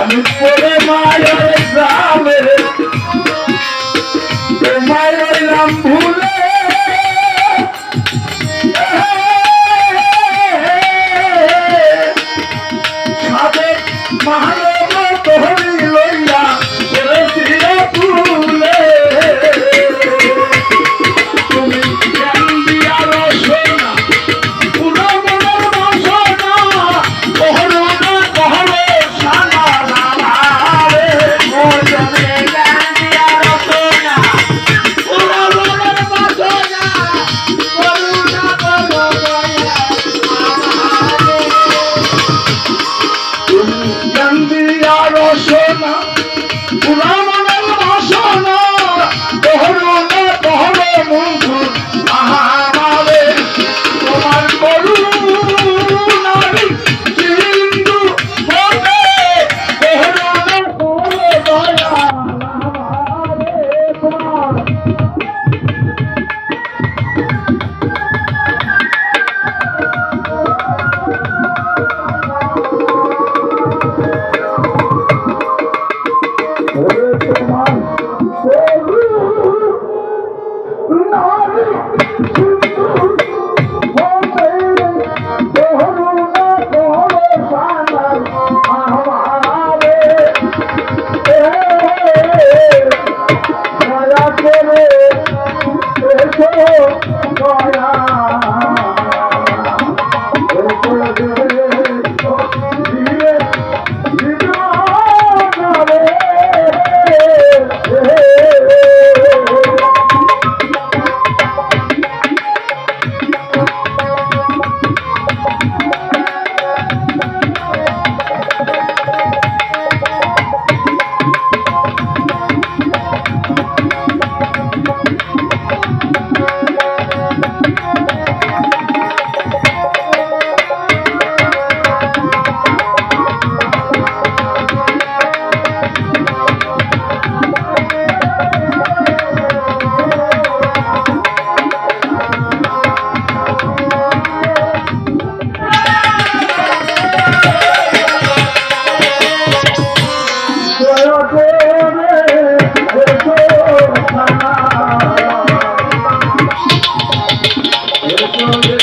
আমি পরে মায়ের গ্রামে মায়ের নাম ভুলে সাবেক মানব তহরি লইয়া তুলে তুমি জ্ঞান দিয়া রসনা পুরো মনের বাসনা কহরো না কহরো সানা রে মজনে জ্ঞান দিয়া রসনা পুরো মনের বাসনা করুণা করো তুমি জ্ঞান দিয়া রসনা পুরো মনের বাসনা কহরো না কহরো বন্ধু আহারে তোমার করুণার সিন্ধু বলে কহরো না কহরো দয়া তোমার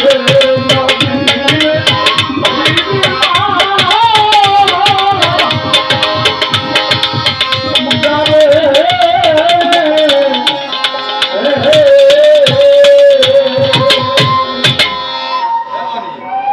Thank you.